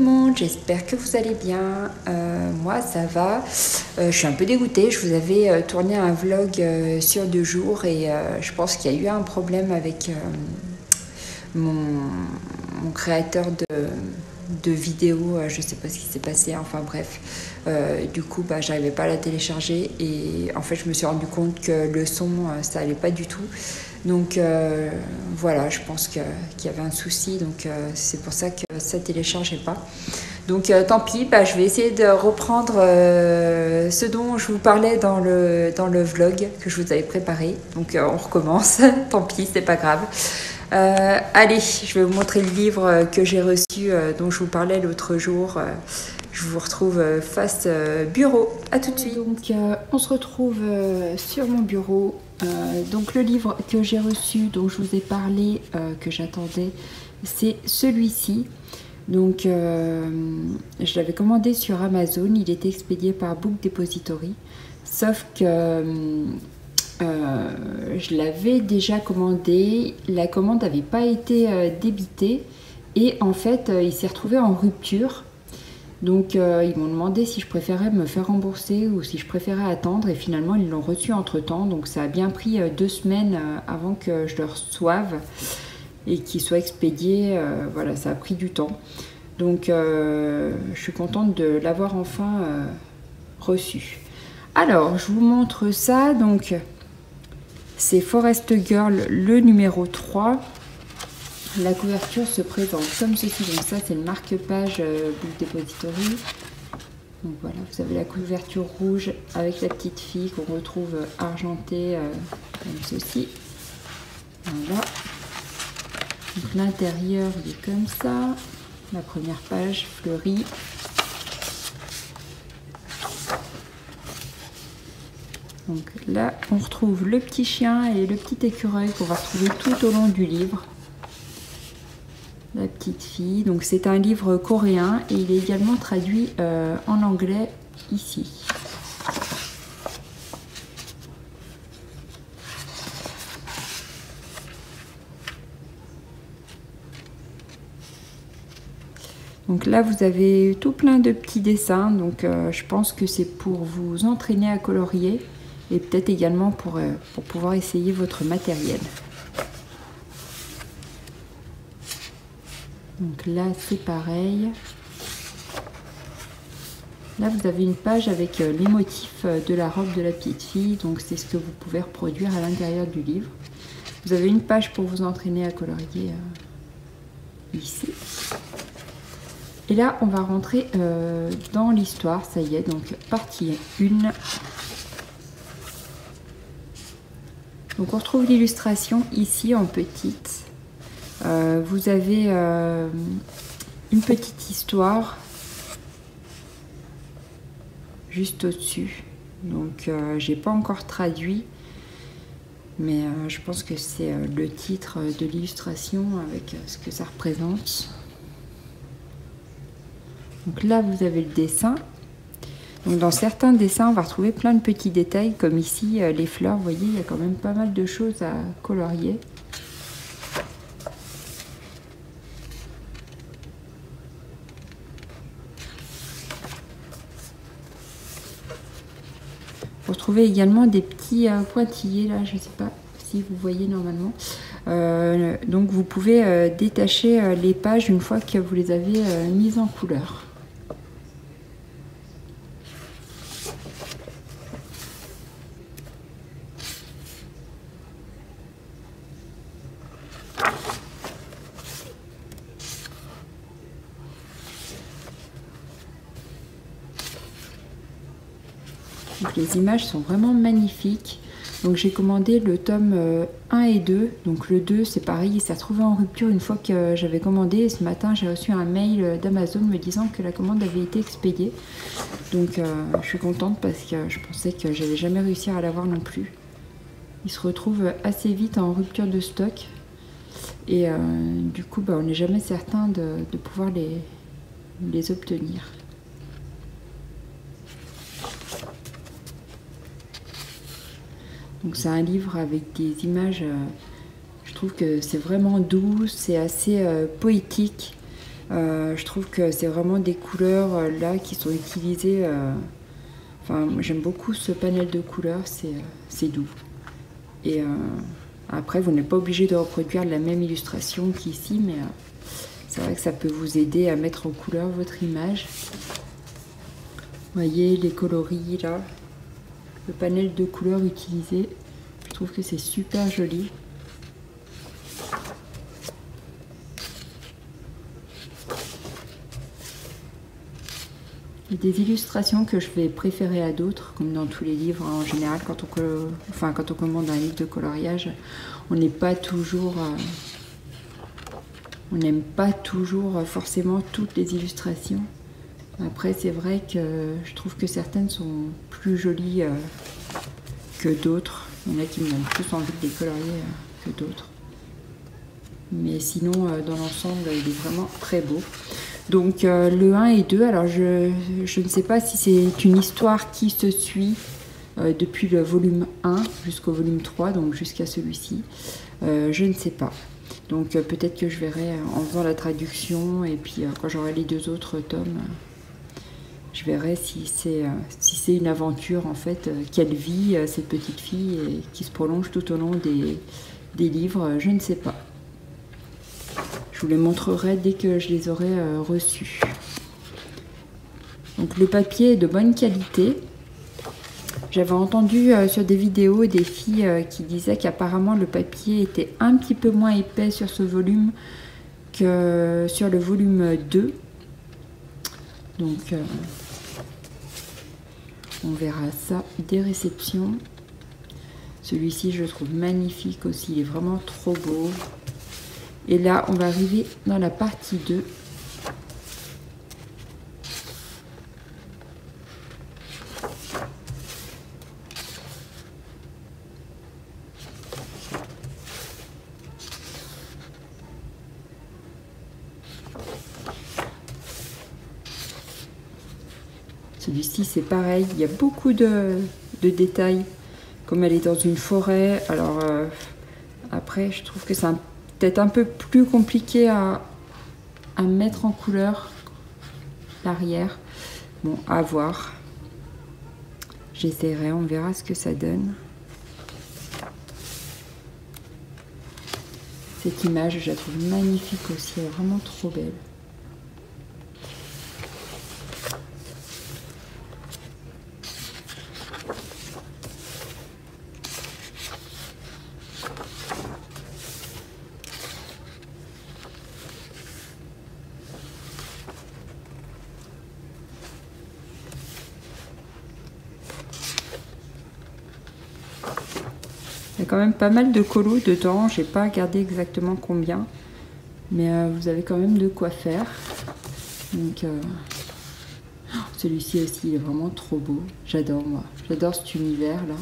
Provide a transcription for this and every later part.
monde, j'espère que vous allez bien. Moi ça va. Je suis un peu dégoûtée, je vous avais tourné un vlog sur 2 jours et je pense qu'il y a eu un problème avec mon créateur de vidéos, je sais pas ce qui s'est passé, enfin bref. Du coup j'arrivais pas à la télécharger et en fait je me suis rendu compte que le son ça allait pas du tout. Donc voilà, je pense qu'il y avait un souci, donc c'est pour ça que ça ne téléchargeait pas. Donc tant pis, je vais essayer de reprendre ce dont je vous parlais dans le vlog que je vous avais préparé. Donc on recommence, tant pis, c'est pas grave. Allez, je vais vous montrer le livre que j'ai reçu, dont je vous parlais l'autre jour. Je vous retrouve face bureau. À tout de suite. Donc on se retrouve sur mon bureau. Donc le livre que j'ai reçu, dont je vous ai parlé, que j'attendais, c'est celui-ci. Donc je l'avais commandé sur Amazon, il était expédié par Book Depository, sauf que je l'avais déjà commandé, la commande n'avait pas été débitée et en fait il s'est retrouvé en rupture. Donc ils m'ont demandé si je préférais me faire rembourser ou si je préférais attendre et finalement ils l'ont reçu entre temps, donc ça a bien pris 2 semaines avant que je le reçoive et qu'il soit expédié. Voilà, ça a pris du temps, donc je suis contente de l'avoir enfin reçu. Alors je vous montre ça, donc c'est Forest Girl, le numéro 3. La couverture se présente comme ceci, donc ça c'est le marque-page Book Depository. Donc voilà, vous avez la couverture rouge avec la petite fille qu'on retrouve argentée comme ceci. Voilà. Donc l'intérieur il est comme ça. La première page fleurie. Donc là on retrouve le petit chien et le petit écureuil qu'on va retrouver tout au long du livre. La petite fille, donc c'est un livre coréen et il est également traduit en anglais ici. Donc là vous avez tout plein de petits dessins, donc je pense que c'est pour vous entraîner à colorier et peut-être également pour pouvoir essayer votre matériel. Donc là c'est pareil. Là vous avez une page avec les motifs de la robe de la petite fille, donc c'est ce que vous pouvez reproduire à l'intérieur du livre. Vous avez une page pour vous entraîner à colorier ici. Et là on va rentrer dans l'histoire, ça y est, donc partie 1. Donc on retrouve l'illustration ici en petite. Vous avez une petite histoire juste au-dessus. Donc j'ai pas encore traduit, mais je pense que c'est le titre de l'illustration avec ce que ça représente. Donc là vous avez le dessin. Donc dans certains dessins on va retrouver plein de petits détails comme ici les fleurs. Vous voyez, il y a quand même pas mal de choses à colorier. Vous retrouvez également des petits pointillés là, je ne sais pas si vous voyez normalement. Donc vous pouvez détacher les pages une fois que vous les avez mises en couleur. Donc les images sont vraiment magnifiques. Donc j'ai commandé le tome 1 et 2. Donc le 2 c'est pareil, il s'est retrouvé en rupture une fois que j'avais commandé. Et ce matin j'ai reçu un mail d'Amazon me disant que la commande avait été expédiée. Donc je suis contente parce que je pensais que j'allais jamais réussir à l'avoir non plus. Il se retrouve assez vite en rupture de stock. Et du coup on n'est jamais certain de pouvoir les obtenir. Donc c'est un livre avec des images, je trouve que c'est vraiment doux, c'est assez poétique. Je trouve que c'est vraiment des couleurs là qui sont utilisées. Enfin, j'aime beaucoup ce panel de couleurs, c'est doux. Et après, vous n'êtes pas obligé de reproduire la même illustration qu'ici, mais c'est vrai que ça peut vous aider à mettre en couleur votre image. Vous voyez les coloris là, le panel de couleurs utilisé. Je trouve que c'est super joli. Il y a des illustrations que je vais préférer à d'autres, comme dans tous les livres en général. Quand on commande un livre de coloriage, on n'est pas toujours, on n'aime pas toujours forcément toutes les illustrations. Après, c'est vrai que je trouve que certaines sont plus jolies que d'autres. Il y en a qui me donnent plus envie de les colorier que d'autres. Mais sinon, dans l'ensemble, il est vraiment très beau. Donc le 1 et 2, alors je ne sais pas si c'est une histoire qui se suit depuis le volume 1 jusqu'au volume 3, donc jusqu'à celui-ci. Je ne sais pas. Donc peut-être que je verrai en faisant la traduction et puis quand j'aurai les 2 autres tomes, je verrai si c'est une aventure en fait qu'elle vit, cette petite fille, et qui se prolonge tout au long des livres. Je ne sais pas. Je vous les montrerai dès que je les aurai reçus. Donc le papier est de bonne qualité. J'avais entendu sur des vidéos des filles qui disaient qu'apparemment le papier était un petit peu moins épais sur ce volume que sur le volume 2. Donc on verra ça des réceptions. Celui-ci je le trouve magnifique aussi, il est vraiment trop beau. Et là, on va arriver dans la partie 2. Celui-ci, c'est pareil. Il y a beaucoup de détails. Comme elle est dans une forêt. Alors, après, je trouve que c'est peut-être un peu plus compliqué à mettre en couleur l'arrière. Bon, à voir. J'essaierai, on verra ce que ça donne. Cette image, je la trouve magnifique aussi, elle est vraiment trop belle. Il y a quand même pas mal de colos dedans, j'ai pas regardé exactement combien, mais vous avez quand même de quoi faire. Donc celui-ci aussi il est vraiment trop beau, j'adore moi, j'adore cet univers là.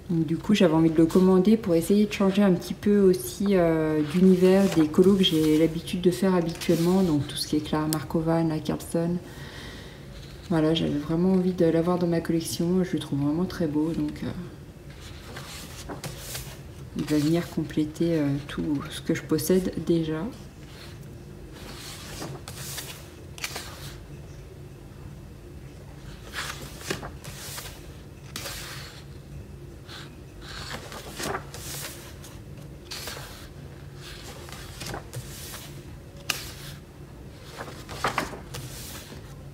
Donc, du coup j'avais envie de le commander pour essayer de changer un petit peu aussi d'univers des colos que j'ai l'habitude de faire habituellement, donc tout ce qui est Clara Markova, Anna Carlson. Voilà, j'avais vraiment envie de l'avoir dans ma collection, je le trouve vraiment très beau, donc il va venir compléter tout ce que je possède déjà.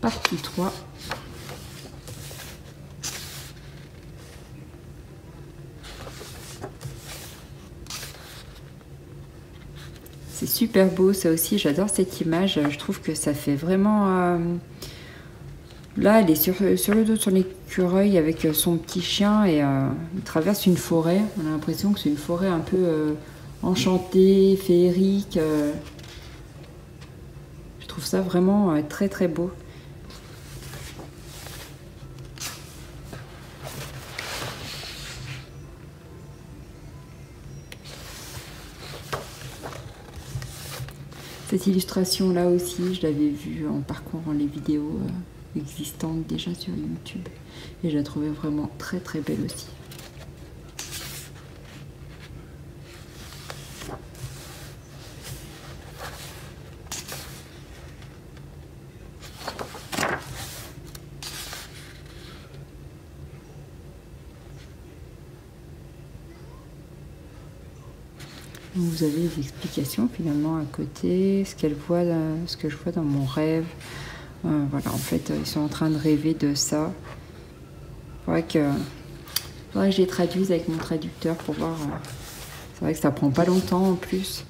Partie 3. C'est super beau, ça aussi, j'adore cette image. Je trouve que ça fait vraiment... Là, elle est sur le dos de son écureuil avec son petit chien et il traverse une forêt. On a l'impression que c'est une forêt un peu enchantée, féerique. Je trouve ça vraiment très très beau. Cette illustration là aussi, je l'avais vue en parcourant les vidéos existantes déjà sur YouTube et je la trouvais vraiment très très belle aussi. Vous avez les explications finalement à côté, ce que je vois dans mon rêve. Voilà, en fait, ils sont en train de rêver de ça. Faudrait que je les traduise avec mon traducteur pour voir. C'est vrai que ça prend pas longtemps en plus.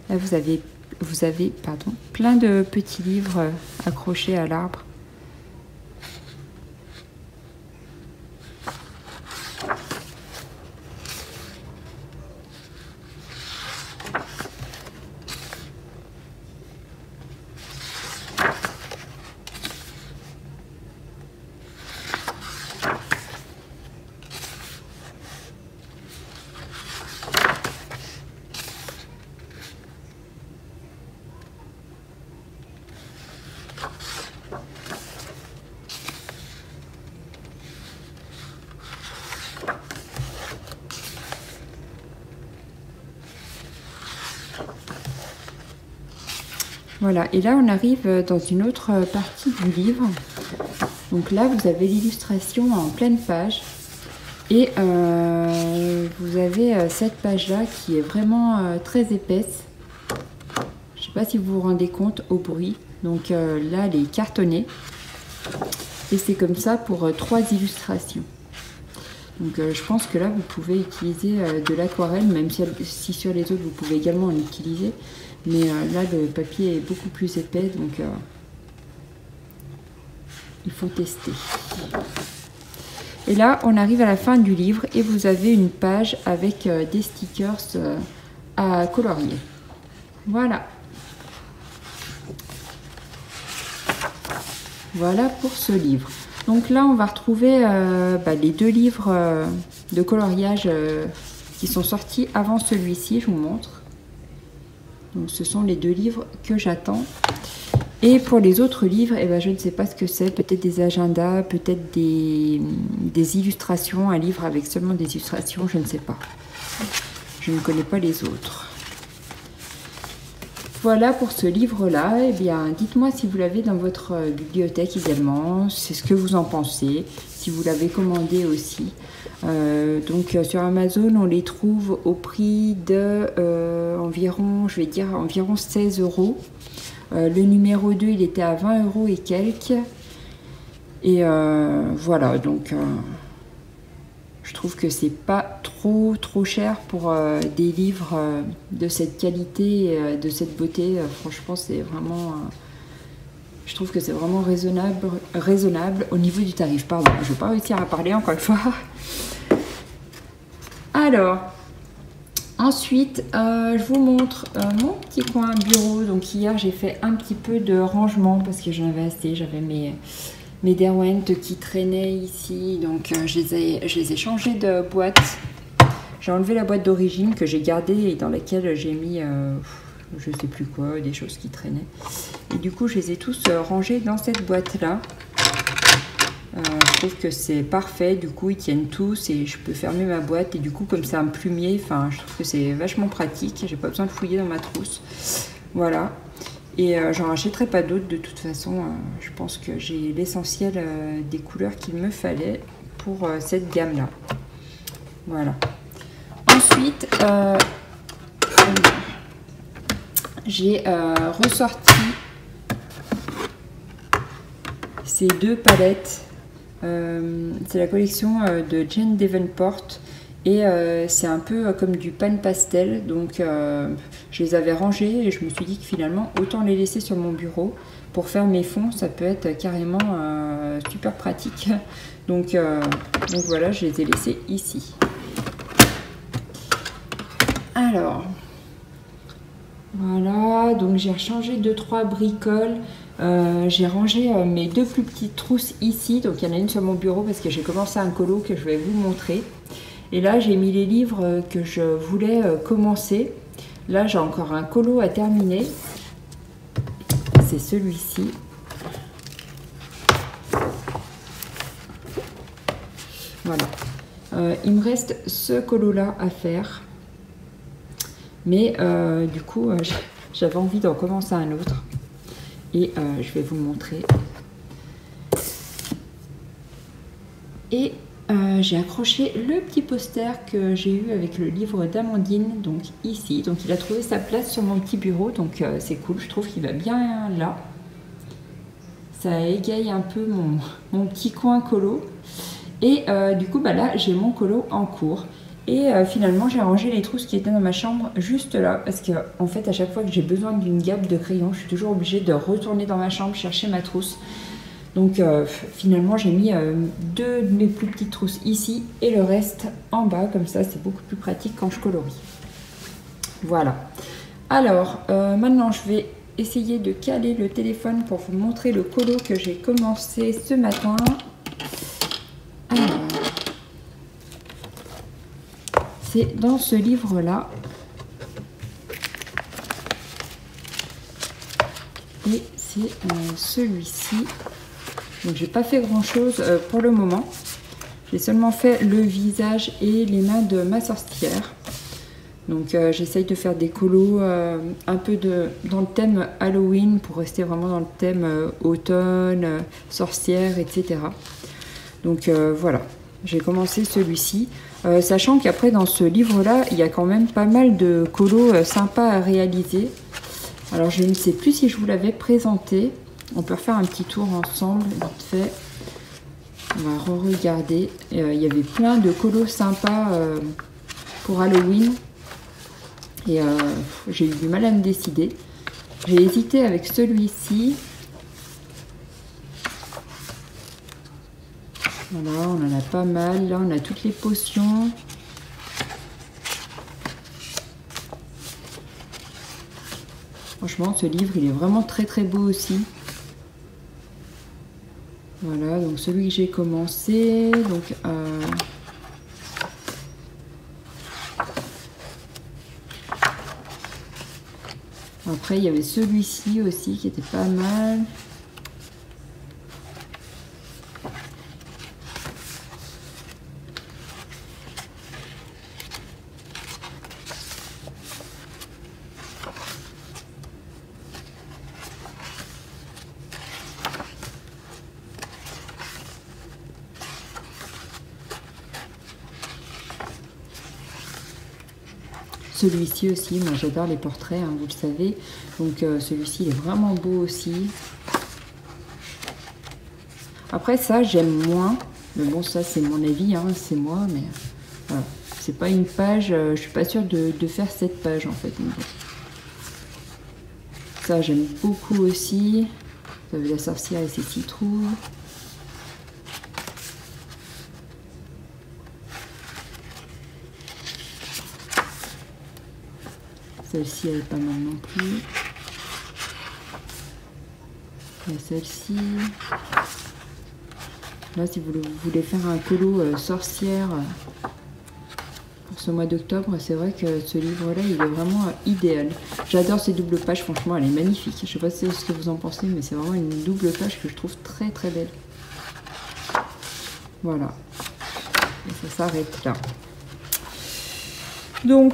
Là, vous avez plein de petits livres accrochés à l'arbre. Voilà, et là on arrive dans une autre partie du livre. Donc là vous avez l'illustration en pleine page. Et vous avez cette page-là qui est vraiment très épaisse. Je ne sais pas si vous vous rendez compte au bruit. Donc là, elle est cartonnée. Et c'est comme ça pour 3 illustrations. Donc je pense que là, vous pouvez utiliser de l'aquarelle, même si sur les autres, vous pouvez également en utiliser. Mais là, le papier est beaucoup plus épais, donc il faut tester. Et là, on arrive à la fin du livre et vous avez une page avec des stickers à colorier. Voilà. Voilà pour ce livre. Donc là, on va retrouver les 2 livres de coloriage qui sont sortis avant celui-ci. Je vous montre. Donc ce sont les 2 livres que j'attends. Et pour les autres livres, eh ben, je ne sais pas ce que c'est. Peut-être des agendas, peut-être des illustrations. Un livre avec seulement des illustrations, je ne sais pas. Je ne connais pas les autres. Voilà pour ce livre-là. Eh bien, dites-moi si vous l'avez dans votre bibliothèque également. C'est ce que vous en pensez. Si vous l'avez commandé aussi. Donc sur Amazon, on les trouve au prix de environ 16 €. Le numéro 2, il était à 20 € et quelques. Et voilà, donc je trouve que c'est pas trop cher pour des livres de cette qualité, de cette beauté. Franchement, c'est vraiment... je trouve que c'est vraiment raisonnable au niveau du tarif. Pardon, je ne vais pas réussir à parler encore une fois. Alors... Ensuite, je vous montre mon petit coin bureau. Donc hier, j'ai fait un petit peu de rangement parce que j'en avais assez. J'avais mes Derwent qui traînaient ici. Donc je les ai changés de boîte. J'ai enlevé la boîte d'origine que j'ai gardée et dans laquelle j'ai mis, je sais plus quoi, des choses qui traînaient. Et du coup, je les ai tous rangés dans cette boîte-là. Je trouve que c'est parfait, du coup ils tiennent tous et je peux fermer ma boîte et du coup comme c'est un plumier, enfin je trouve que c'est vachement pratique, j'ai pas besoin de fouiller dans ma trousse. Voilà, et j'en rachèterai pas d'autres de toute façon, je pense que j'ai l'essentiel des couleurs qu'il me fallait pour cette gamme là. Voilà. Ensuite, j'ai ressorti ces 2 palettes. C'est la collection de Jane Davenport et c'est un peu comme du pan pastel, donc je les avais rangés et je me suis dit que finalement autant les laisser sur mon bureau pour faire mes fonds, ça peut être carrément super pratique. Donc voilà, je les ai laissés ici. Alors voilà, donc j'ai changé 2-3 bricoles. J'ai rangé mes 2 plus petites trousses ici, donc il y en a une sur mon bureau parce que j'ai commencé un colo que je vais vous montrer. Et là j'ai mis les livres que je voulais commencer. Là j'ai encore un colo à terminer. C'est celui-ci. Voilà. Il me reste ce colo-là à faire. Mais du coup, j'avais envie d'en commencer un autre. Et je vais vous le montrer. Et j'ai accroché le petit poster que j'ai eu avec le livre d'Amandine, donc ici. Donc il a trouvé sa place sur mon petit bureau, donc c'est cool, je trouve qu'il va bien là. Ça égaye un peu mon petit coin colo. Et du coup, bah là, j'ai mon colo en cours. Et finalement, j'ai rangé les trousses qui étaient dans ma chambre juste là. Parce que, en fait, à chaque fois que j'ai besoin d'une gamme de crayons, je suis toujours obligée de retourner dans ma chambre chercher ma trousse. Donc, finalement, j'ai mis deux de mes plus petites trousses ici et le reste en bas. Comme ça, c'est beaucoup plus pratique quand je colorie. Voilà. Alors, maintenant, je vais essayer de caler le téléphone pour vous montrer le colo que j'ai commencé ce matin. Alors, c'est dans ce livre-là. Et c'est celui-ci. Donc, j'ai pas fait grand-chose pour le moment. J'ai seulement fait le visage et les mains de ma sorcière. Donc, j'essaye de faire des colos un peu dans le thème Halloween pour rester vraiment dans le thème automne, sorcière, etc. Donc, voilà. J'ai commencé celui-ci. Sachant qu'après, dans ce livre-là, il y a quand même pas mal de colos sympas à réaliser. Alors, je ne sais plus si je vous l'avais présenté. On peut refaire un petit tour ensemble, vite fait. On va re-regarder. Il y avait plein de colos sympas pour Halloween. Et j'ai eu du mal à me décider. J'ai hésité avec celui-ci. Voilà, on en a pas mal. Là, on a toutes les potions. Franchement, ce livre, il est vraiment très très beau aussi. Voilà, donc celui que j'ai commencé. Donc, après, il y avait celui-ci aussi qui était pas mal. Celui-ci aussi, moi j'adore les portraits, hein, vous le savez. Donc celui-ci il est vraiment beau aussi. Après ça j'aime moins. Mais bon ça c'est mon avis, hein, c'est moi. Mais voilà. C'est pas une page, je suis pas sûre de faire cette page en fait. Donc, ça j'aime beaucoup aussi. Vous avez la sorcière et ses citrouilles. Celle-ci, elle est pas mal non plus. Il y a celle-ci. Là, si vous voulez faire un colo sorcière pour ce mois d'octobre, c'est vrai que ce livre-là, il est vraiment idéal. J'adore ces doubles pages, franchement, elle est magnifique. Je sais pas ce que vous en pensez, mais c'est vraiment une double page que je trouve très très belle. Voilà. Et ça s'arrête là. Donc,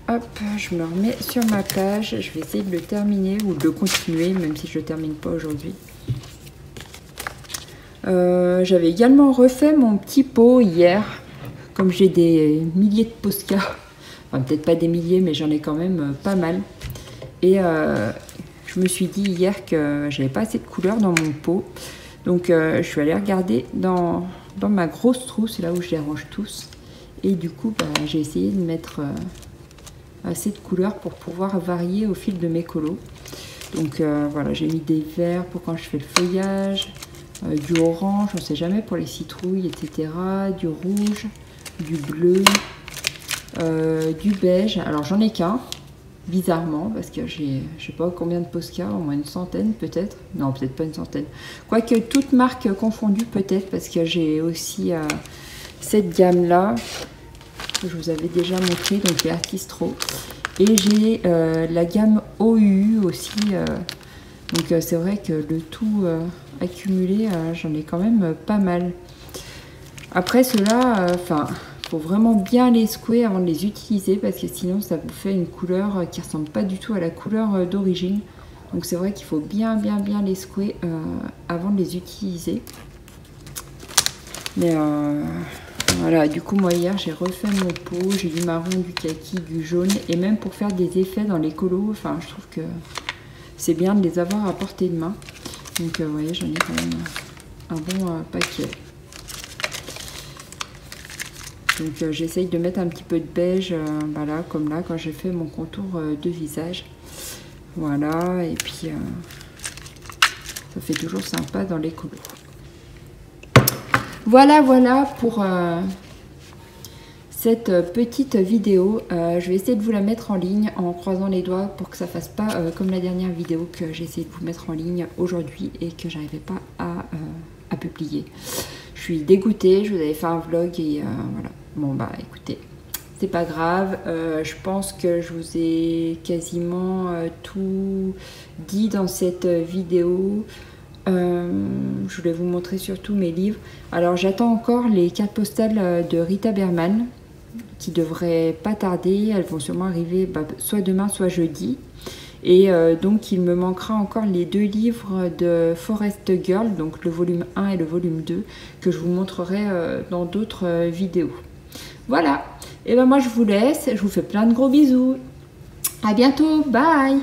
hop, je me remets sur ma page. Je vais essayer de le terminer ou de le continuer, même si je ne le termine pas aujourd'hui. J'avais également refait mon petit pot hier. Comme j'ai des milliers de Posca, enfin peut-être pas des milliers, mais j'en ai quand même pas mal. Et je me suis dit hier que j'avais pas assez de couleurs dans mon pot. Donc, je suis allée regarder dans ma grosse trousse, là où je les range tous. Et du coup, bah, j'ai essayé de mettre assez de couleurs pour pouvoir varier au fil de mes colos. Donc voilà, j'ai mis des verts pour quand je fais le feuillage, du orange, on ne sait jamais pour les citrouilles, etc. Du rouge, du bleu, du beige. Alors j'en ai qu'un, bizarrement, parce que j'ai je sais pas combien de Posca, au moins une centaine peut-être. Non, peut-être pas une centaine. Quoique toutes marques confondues peut-être, parce que j'ai aussi cette gamme-là, que je vous avais déjà montré, donc les Artistro. Et j'ai la gamme OU aussi, Donc c'est vrai que le tout accumulé, j'en ai quand même pas mal. Après ceux-là, faut vraiment bien les secouer avant de les utiliser parce que sinon ça vous fait une couleur qui ressemble pas du tout à la couleur d'origine. Donc c'est vrai qu'il faut bien les secouer avant de les utiliser. Mais voilà, du coup moi hier j'ai refait mon pot, j'ai du marron, du kaki, du jaune, et même pour faire des effets dans les colos, enfin je trouve que c'est bien de les avoir à portée de main. Donc vous voyez, j'en ai quand même un bon paquet. Donc j'essaye de mettre un petit peu de beige, voilà, comme là quand j'ai fait mon contour de visage. Voilà, et puis ça fait toujours sympa dans les colos. Voilà pour cette petite vidéo. Je vais essayer de vous la mettre en ligne en croisant les doigts pour que ça fasse pas comme la dernière vidéo que j'ai essayé de vous mettre en ligne aujourd'hui et que j'arrivais pas à publier. Je suis dégoûtée, je vous avais fait un vlog et voilà. Bon bah écoutez, c'est pas grave. Je pense que je vous ai quasiment tout dit dans cette vidéo. Je voulais vous montrer surtout mes livres. Alors j'attends encore les cartes postales de Rita Berman qui devraient pas tarder. Elles vont sûrement arriver soit demain soit jeudi. Et donc il me manquera encore les 2 livres de Forest Girl, donc le volume 1 et le volume 2, que je vous montrerai dans d'autres vidéos. Voilà, et ben moi je vous laisse, je vous fais plein de gros bisous. À bientôt, bye.